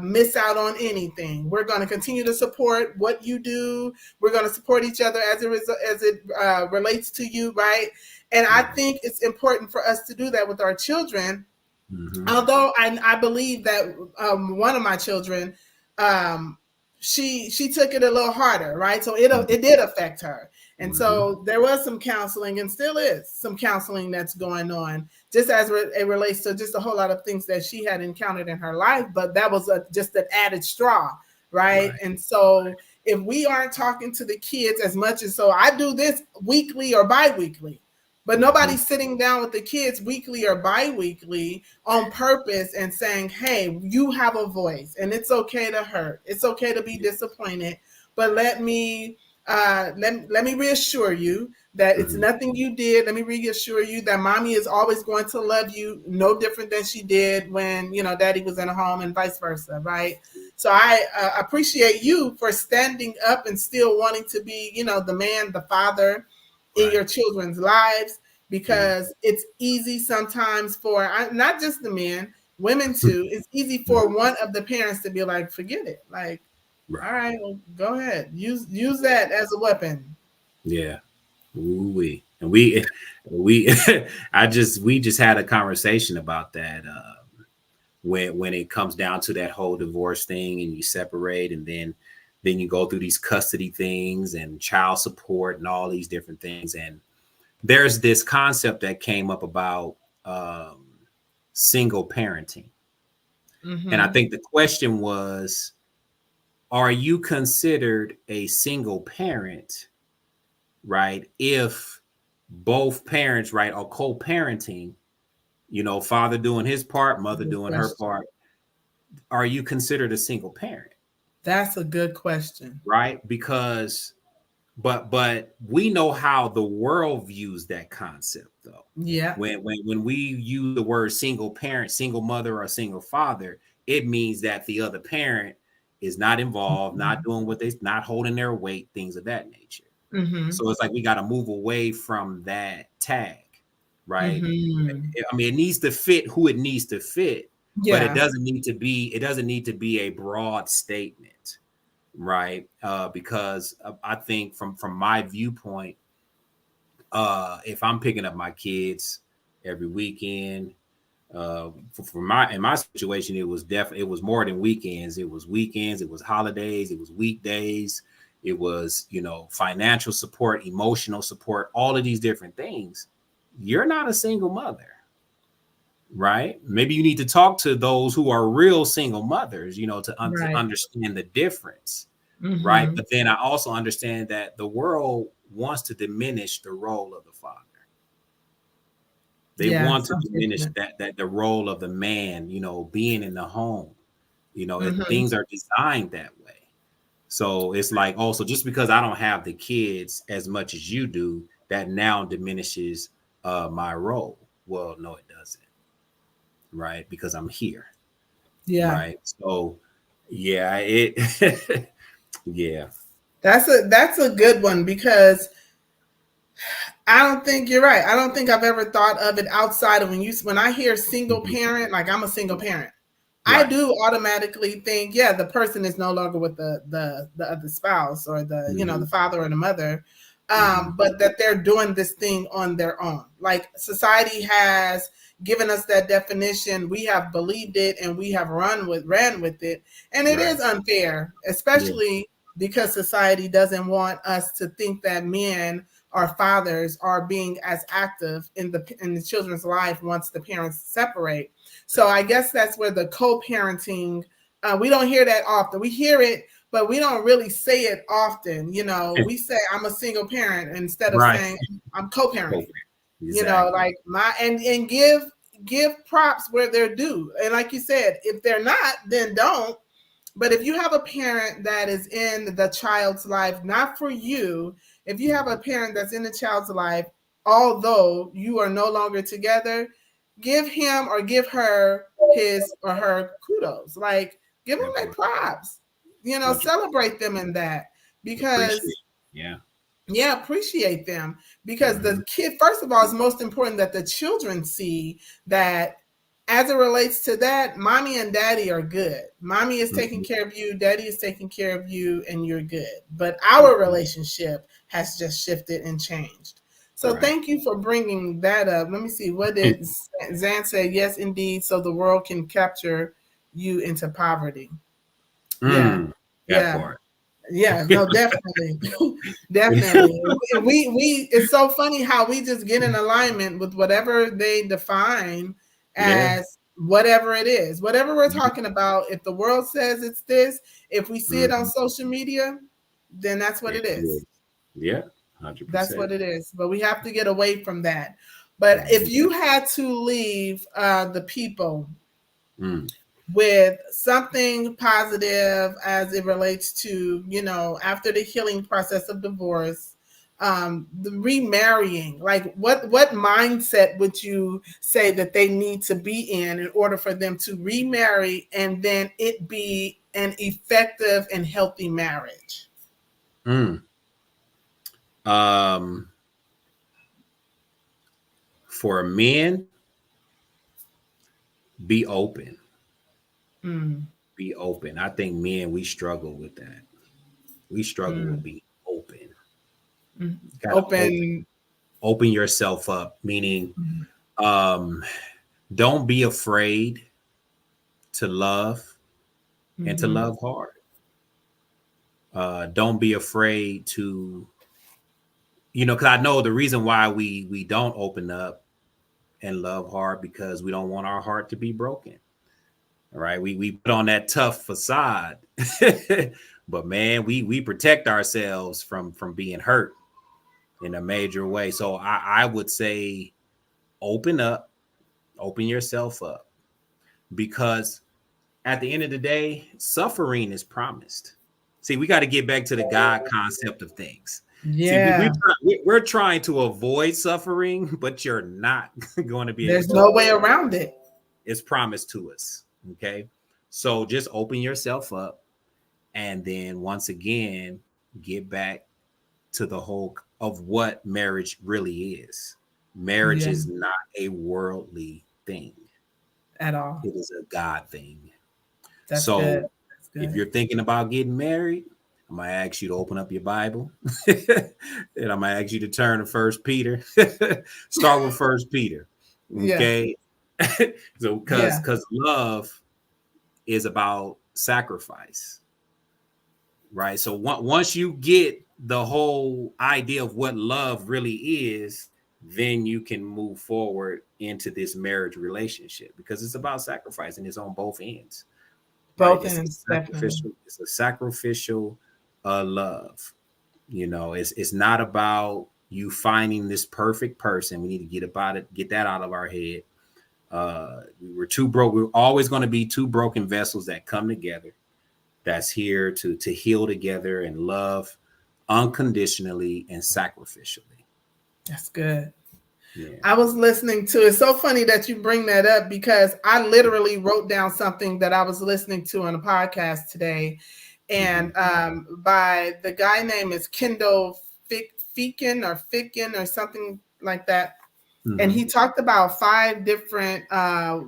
[SPEAKER 1] miss out on anything. We're going to continue to support what you do. We're going to support each other as it relates to you, right? And I
[SPEAKER 2] Right.
[SPEAKER 1] think it's important for us to do that with our children.
[SPEAKER 2] Mm-hmm.
[SPEAKER 1] Although I believe that one of my children, um, she took it a little harder, right? So it did affect her. And so there was some counseling, and still is some counseling that's going on, just as it relates to just a whole lot of things that she had encountered in her life. But that was just an added straw, right? And so if we aren't talking to the kids as much as, so I do this weekly or bi-weekly, but nobody's sitting down with the kids weekly or bi-weekly on purpose and saying, hey, you have a voice and it's okay to hurt. It's okay to be disappointed. But let me reassure you that it's nothing you did. Let me reassure you that mommy is always going to love you no different than she did when, daddy was in a home, and vice versa, right? So I appreciate you for standing up and still wanting to be, the man, the father in your children's lives, because it's easy sometimes for not just the men, women too. It's easy for one of the parents to be like, forget it. Like, all right, well, go ahead. Use that as a weapon.
[SPEAKER 2] Yeah. Ooh-wee. And we we we just had a conversation about that when it comes down to that whole divorce thing, and you separate, and then you go through these custody things and child support and all these different things. And there's this concept that came up about single parenting. And I think the question was, are you considered a single parent, right, if both parents, right, are co-parenting, father doing his part, mother doing her part? Are you considered a single parent?
[SPEAKER 1] That's a good question.
[SPEAKER 2] Right? Because but we know how the world views that concept, though.
[SPEAKER 1] Yeah.
[SPEAKER 2] When we use the word single parent, single mother, or single father, it means that the other parent is not involved, not doing what they, not holding their weight, things of that nature. So it's like we got to move away from that tag, right? I mean, it needs to fit who it needs to fit, but it doesn't need to be a broad statement, right? Because I think from my viewpoint, if I'm picking up my kids every weekend, in my situation, it was more than weekends. It was weekends, it was holidays, it was weekdays, it was, financial support, emotional support, all of these different things. You're not a single mother, right? Maybe you need to talk to those who are real single mothers, to understand the difference, right? But then I also understand that the world wants to diminish the role of the father. They want to diminish that the role of the man, being in the home. Things are designed that way. So it's like, also, just because I don't have the kids as much as you do, that now diminishes my role. Well, no, it doesn't. Right? Because I'm here.
[SPEAKER 1] Yeah.
[SPEAKER 2] Right. So yeah, yeah.
[SPEAKER 1] That's a good one, because I don't think you're right. I don't think I've ever thought of it outside of when I hear single parent, like I'm a single parent. I do automatically think, yeah, the person is no longer with the other spouse, or the the father or the mother, but that they're doing this thing on their own. Like, society has given us that definition, we have believed it, and we have ran with it, and it is unfair, especially because society doesn't want us to think that men or fathers are being as active in the children's life once the parents separate. So I guess that's where the co-parenting, we don't hear that often. We hear it, but we don't really say it often. We say I'm a single parent instead of saying I'm co-parenting. Like and give props where they're due. And like you said, if they're not, then don't. But if you have a parent that is in the child's life, not for you, if you have a parent that's in the child's life, although you are no longer together, give him or give her his or her kudos. Like, give them their props. Celebrate them in that, because appreciate them, because the kid, first of all, it's most important that the children see that, as it relates to that, mommy and daddy are good. Mommy is taking care of you, daddy is taking care of you, and you're good. But our relationship has just shifted and changed. So thank you for bringing that up. Let me see. What did Zan say? Yes, indeed. So the world can capture you into poverty. Yeah.
[SPEAKER 2] That
[SPEAKER 1] Yeah.
[SPEAKER 2] part.
[SPEAKER 1] Yeah, no, definitely. Definitely. We it's so funny how we just get in alignment with whatever they define
[SPEAKER 2] Yeah.
[SPEAKER 1] as whatever it is. Whatever we're talking about, if the world says it's this, if we see it on
[SPEAKER 2] Mhm.
[SPEAKER 1] social media, then that's what
[SPEAKER 2] It
[SPEAKER 1] it is.
[SPEAKER 2] is. Yeah,
[SPEAKER 1] That's what
[SPEAKER 2] 100%.
[SPEAKER 1] it is. But we have to get away from that. But if
[SPEAKER 2] Mhm.
[SPEAKER 1] you had to leave the people
[SPEAKER 2] Mm.
[SPEAKER 1] with something positive as it relates to, after the healing process of divorce, the remarrying, like what mindset would you say that they need to be in order for them to remarry and then it be an effective and healthy marriage?
[SPEAKER 2] Mm. Um, for men, be open.
[SPEAKER 1] Mm,
[SPEAKER 2] Be open. I think men, we struggle with that. We struggle with
[SPEAKER 1] mm,
[SPEAKER 2] being open.
[SPEAKER 1] mm.
[SPEAKER 2] Gotta
[SPEAKER 1] Open.
[SPEAKER 2] open yourself up, meaning
[SPEAKER 1] Mm,
[SPEAKER 2] um don't be afraid to love and to
[SPEAKER 1] mhm.
[SPEAKER 2] love hard. Don't be afraid to, because I know the reason why we don't open up and love hard because we don't want our heart to be broken. All right. We put on that tough facade. But man, we protect ourselves from being hurt in a major way. So I would say open up, open yourself up, because at the end of the day, suffering is promised. See, we got to get back to the God concept of things. See,
[SPEAKER 1] Yeah,
[SPEAKER 2] we're trying to avoid suffering, but you're not going to be able
[SPEAKER 1] there's
[SPEAKER 2] to
[SPEAKER 1] no way
[SPEAKER 2] avoid.
[SPEAKER 1] around it.
[SPEAKER 2] It's promised to us. Okay. So just open yourself up, and then once again, get back to the whole of what marriage really is. Marriage
[SPEAKER 1] Yeah,
[SPEAKER 2] is not a worldly thing,
[SPEAKER 1] at all.
[SPEAKER 2] it is a God thing.
[SPEAKER 1] That's good.
[SPEAKER 2] So
[SPEAKER 1] That's
[SPEAKER 2] if
[SPEAKER 1] good.
[SPEAKER 2] you're thinking about getting married, I'm gonna ask you to open up your Bible, and I'm gonna ask you to turn to First Peter. Start with First Peter,
[SPEAKER 1] Yeah,
[SPEAKER 2] okay? So
[SPEAKER 1] yeah.
[SPEAKER 2] because love is about sacrifice, right? So once you get the whole idea of what love really is, then you can move forward into this marriage relationship, because it's about sacrifice and it's on both ends, right?
[SPEAKER 1] Both
[SPEAKER 2] It's a
[SPEAKER 1] ends, definitely.
[SPEAKER 2] sacrificial love. It's not about you finding this perfect person. We need to get that out of our head. We were too broke. We're always going to be two broken vessels that come together, that's here to heal together and love unconditionally and sacrificially.
[SPEAKER 1] That's good.
[SPEAKER 2] Yeah.
[SPEAKER 1] I was listening to it's so funny that you bring that up because I literally wrote down something that I was listening to on a podcast today.
[SPEAKER 2] Mm-hmm.
[SPEAKER 1] And by the guy name is Kendall Ficken or something like that. And
[SPEAKER 2] Mm-hmm.
[SPEAKER 1] he talked about 5 different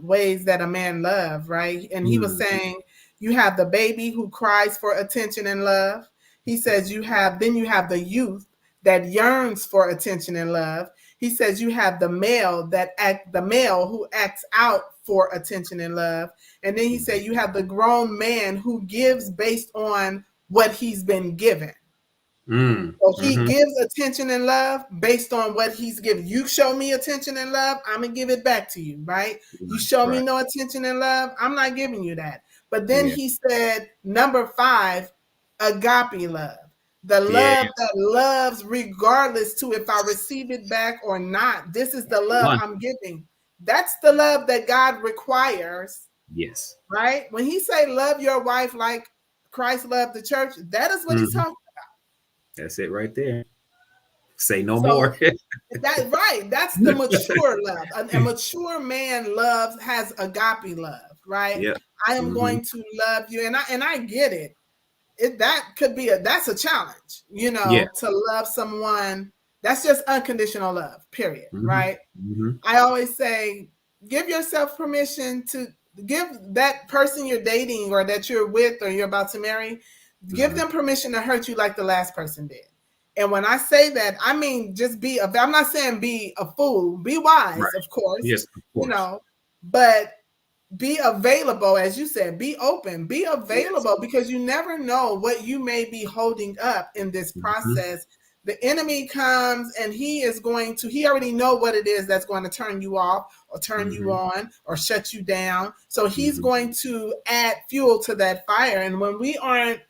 [SPEAKER 1] ways that a man love, right? And he was
[SPEAKER 2] Mm-hmm.
[SPEAKER 1] saying you have the baby who cries for attention and love. He says you have the youth that yearns for attention and love. He says you have the male who acts out for attention and love. And then he said you have the grown man who gives based on what he's been given. So he
[SPEAKER 2] Mm-hmm.
[SPEAKER 1] gives attention and love based on what he's given. You show me attention and love, I'm gonna give it back to you, right? You show me
[SPEAKER 2] Right.
[SPEAKER 1] no attention and love, I'm not giving you that. But then
[SPEAKER 2] Yeah.
[SPEAKER 1] he said, number 5, agape love. The
[SPEAKER 2] Yeah.
[SPEAKER 1] love that loves regardless to if I receive it back or not. This is the love
[SPEAKER 2] One.
[SPEAKER 1] I'm giving. That's the love that God requires,
[SPEAKER 2] Yes.
[SPEAKER 1] right? When he say love your wife like Christ loved the church, that is what he's
[SPEAKER 2] Mm-hmm.
[SPEAKER 1] talking.
[SPEAKER 2] That's it right there. Say no
[SPEAKER 1] So
[SPEAKER 2] more.
[SPEAKER 1] that right, that's the mature love. A mature man loves has agape love, right?
[SPEAKER 2] Yep.
[SPEAKER 1] I am
[SPEAKER 2] Mm-hmm.
[SPEAKER 1] going to love you, and I get it. That could be that's a challenge,
[SPEAKER 2] Yeah.
[SPEAKER 1] to love someone. That's just unconditional love, period,
[SPEAKER 2] Mm-hmm.
[SPEAKER 1] right?
[SPEAKER 2] Mm-hmm.
[SPEAKER 1] I always say, give yourself permission to give that person you're dating or that you're with or you're about to marry, give
[SPEAKER 2] Mm-hmm.
[SPEAKER 1] them permission to hurt you like the last person did. And when I say that, I mean just I'm not saying be a fool, be
[SPEAKER 2] Right.
[SPEAKER 1] wise, of course,
[SPEAKER 2] Yes, of course.
[SPEAKER 1] but be available, as you said, be open, be
[SPEAKER 2] Yes.
[SPEAKER 1] available, because you never know what you may be holding up in this
[SPEAKER 2] Mm-hmm.
[SPEAKER 1] process. The enemy comes and he already know what it is that's going to turn you off or turn you
[SPEAKER 2] Mm-hmm.
[SPEAKER 1] on or shut you down. So he's
[SPEAKER 2] Mm-hmm.
[SPEAKER 1] going to add fuel to that fire. And when we aren't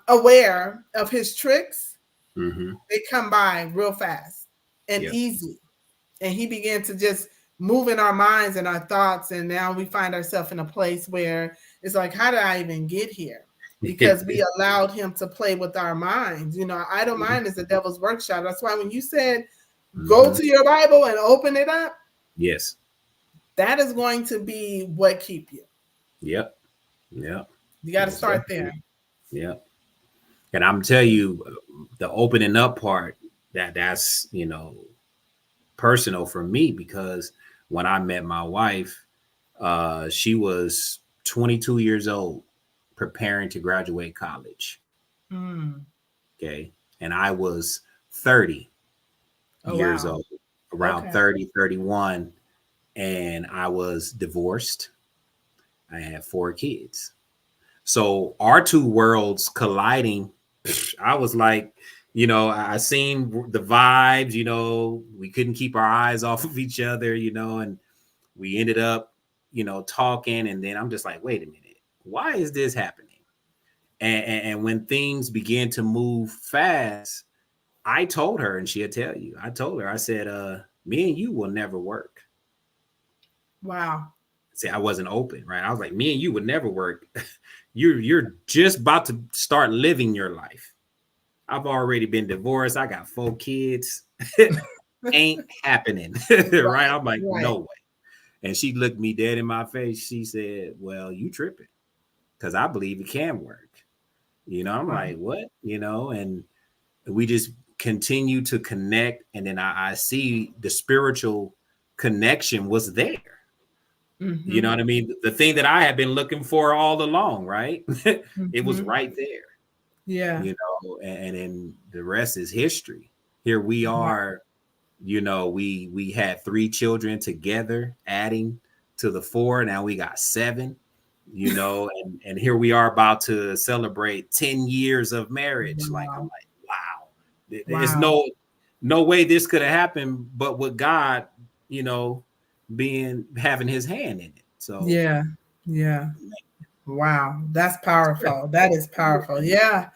[SPEAKER 1] aware of his tricks,
[SPEAKER 2] Mm-hmm.
[SPEAKER 1] they come by real fast and
[SPEAKER 2] Yep.
[SPEAKER 1] easy, and he began to just move in our minds and our thoughts, and now we find ourselves in a place where it's like, how did I even get here? Because we allowed him to play with our minds. Our idle mind is the devil's workshop. That's why when you said go
[SPEAKER 2] Mm-hmm.
[SPEAKER 1] to your Bible and open it up,
[SPEAKER 2] Yes.
[SPEAKER 1] that is going to be what keep you.
[SPEAKER 2] Yep. Yep.
[SPEAKER 1] You got to
[SPEAKER 2] Most
[SPEAKER 1] start
[SPEAKER 2] definitely.
[SPEAKER 1] there.
[SPEAKER 2] Yep. And I'm tell you, the opening up part, that's personal for me, because when I met my wife, she was 22 years old, preparing to graduate college.
[SPEAKER 1] Mm.
[SPEAKER 2] Okay. And I was 30
[SPEAKER 1] Oh,
[SPEAKER 2] years
[SPEAKER 1] wow.
[SPEAKER 2] old, around
[SPEAKER 1] Okay.
[SPEAKER 2] 30, 31, and I was divorced. I had 4 kids. So our two worlds colliding, I was like, I seen the vibes, we couldn't keep our eyes off of each other, and we ended up, talking. And then I'm just like, wait a minute, why is this happening? And when things began to move fast, I told her, and she'll tell you, I told her, I said, me and you will never work.
[SPEAKER 1] Wow.
[SPEAKER 2] See, I wasn't open, right? I was like, me and you would never work. You're just about to start living your life. I've already been divorced. I got 4 kids. Ain't happening. Right?
[SPEAKER 1] Right.
[SPEAKER 2] I'm like,
[SPEAKER 1] Right.
[SPEAKER 2] no way. And she looked me dead in my face. She said, well, you tripping. Because I believe it can work. I'm
[SPEAKER 1] Wow.
[SPEAKER 2] like, what? And we just continue to connect. And then I see the spiritual connection was there. You know
[SPEAKER 1] Mm-hmm.
[SPEAKER 2] what I mean? The thing that I had been looking for all along, right? It was
[SPEAKER 1] Mm-hmm.
[SPEAKER 2] right there,
[SPEAKER 1] Yeah.
[SPEAKER 2] and then the rest is history. Here we
[SPEAKER 1] Wow.
[SPEAKER 2] are, we had 3 children together, adding to the 4. Now we got 7, and here we are about to celebrate 10 years of marriage. Like, I'm
[SPEAKER 1] Wow.
[SPEAKER 2] like, wow, there's
[SPEAKER 1] Wow.
[SPEAKER 2] no way this could have happened, but with God, you know, having his hand in it. So
[SPEAKER 1] Yeah. Yeah. Wow. That's powerful. That is powerful. Yeah.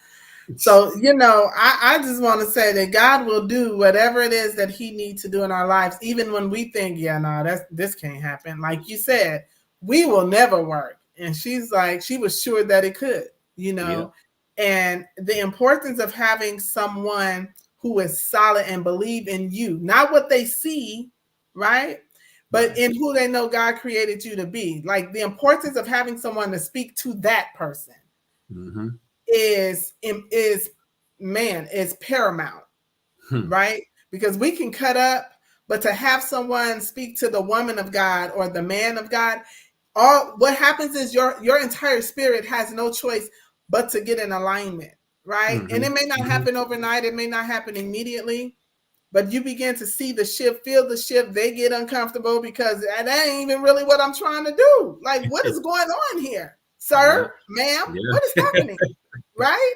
[SPEAKER 1] So, I just want to say that God will do whatever it is that he needs to do in our lives, even when we think, yeah, no, this can't happen. Like you said, we will never work. And she's like, she was sure that it could, you
[SPEAKER 2] yeah.
[SPEAKER 1] know, and the importance of having someone who is solid and believe in you, not what they see, right? But
[SPEAKER 2] Right.
[SPEAKER 1] in who they know God created you to be. Like the importance of having someone to speak to that person
[SPEAKER 2] Mm-hmm.
[SPEAKER 1] is man, is paramount,
[SPEAKER 2] Hmm.
[SPEAKER 1] right? Because we can cut up, but to have someone speak to the woman of God or the man of God, all what happens is your entire spirit has no choice but to get in alignment, right? And
[SPEAKER 2] Mm-hmm.
[SPEAKER 1] it may not
[SPEAKER 2] Mm-hmm.
[SPEAKER 1] happen overnight, it may not happen immediately, but you begin to see the shift, feel the shift. They get uncomfortable because that ain't even really what I'm trying to do. Like, what is going on here, sir,
[SPEAKER 2] Yeah.
[SPEAKER 1] ma'am?
[SPEAKER 2] Yeah.
[SPEAKER 1] What is happening, right?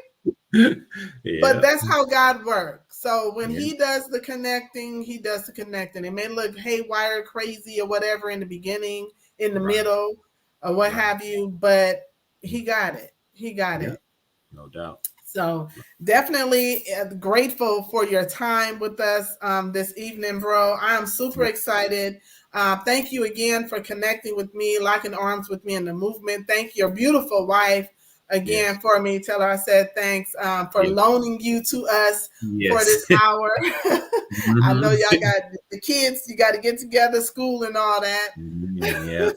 [SPEAKER 1] But
[SPEAKER 2] Yeah.
[SPEAKER 1] that's how God works. So when
[SPEAKER 2] Yeah.
[SPEAKER 1] he does the connecting, he does the connecting. It may look haywire, crazy, or whatever in the beginning, in the
[SPEAKER 2] Right.
[SPEAKER 1] middle, or what
[SPEAKER 2] Right.
[SPEAKER 1] have you, but he got it. He got
[SPEAKER 2] Yeah.
[SPEAKER 1] it.
[SPEAKER 2] No doubt.
[SPEAKER 1] So definitely grateful for your time with us this evening, bro. I am super
[SPEAKER 2] Yeah.
[SPEAKER 1] excited. Thank you again for connecting with me, locking arms with me in the movement. Thank your beautiful wife
[SPEAKER 2] Yes.
[SPEAKER 1] again for me. Tell her I said thanks for
[SPEAKER 2] Yes.
[SPEAKER 1] loaning you to us for
[SPEAKER 2] Yes.
[SPEAKER 1] this hour. I know
[SPEAKER 2] Mm-hmm.
[SPEAKER 1] y'all got the kids, you got to get together, school and all that.
[SPEAKER 2] Yeah.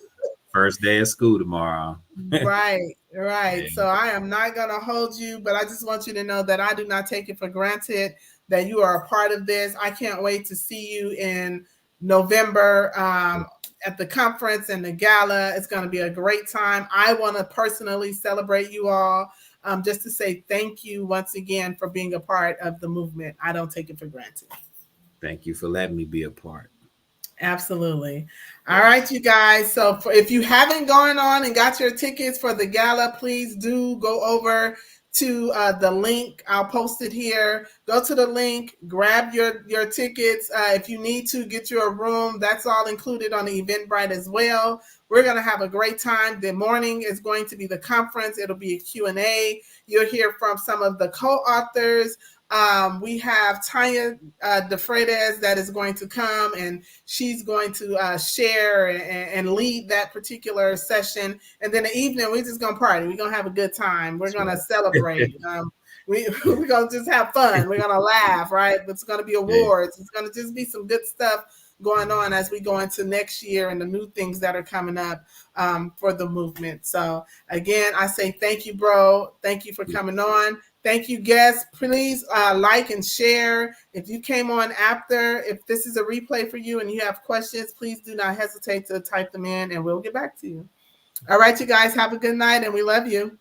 [SPEAKER 2] First day of school tomorrow.
[SPEAKER 1] Right, right.
[SPEAKER 2] Yeah.
[SPEAKER 1] So I am not going to hold you, but I just want you to know that I do not take it for granted that you are a part of this. I can't wait to see you in November at the conference and the gala. It's going to be a great time. I want to personally celebrate you all, just to say thank you once again for being a part of the movement. I don't take it for granted.
[SPEAKER 2] Thank you for letting me be a part.
[SPEAKER 1] Absolutely. All right, you guys. So if you haven't gone on and got your tickets for the gala, please do go over to the link. I'll post it here. Go to the link, grab your tickets. If you need to get you a room, that's all included on the Eventbrite as well. We're going to have a great time. The morning is going to be the conference. It'll be a Q&A. You'll hear from some of the co-authors. We have Tanya DeFreitas that is going to come, and she's going to share and lead that particular session. And then the evening, we're just going to party. We're going to have a good time. We're going to celebrate. We're going to just have fun. We're going to laugh, right? It's going to be awards. It's going to just be some good stuff going on as we go into next year and the new things that are coming up for the movement. So again, I say thank you, bro. Thank you for coming on. Thank you, guests. Please like and share. If you came on after, if this is a replay for you and you have questions, please do not hesitate to type them in and we'll get back to you. All right, you guys, have a good night and we love you.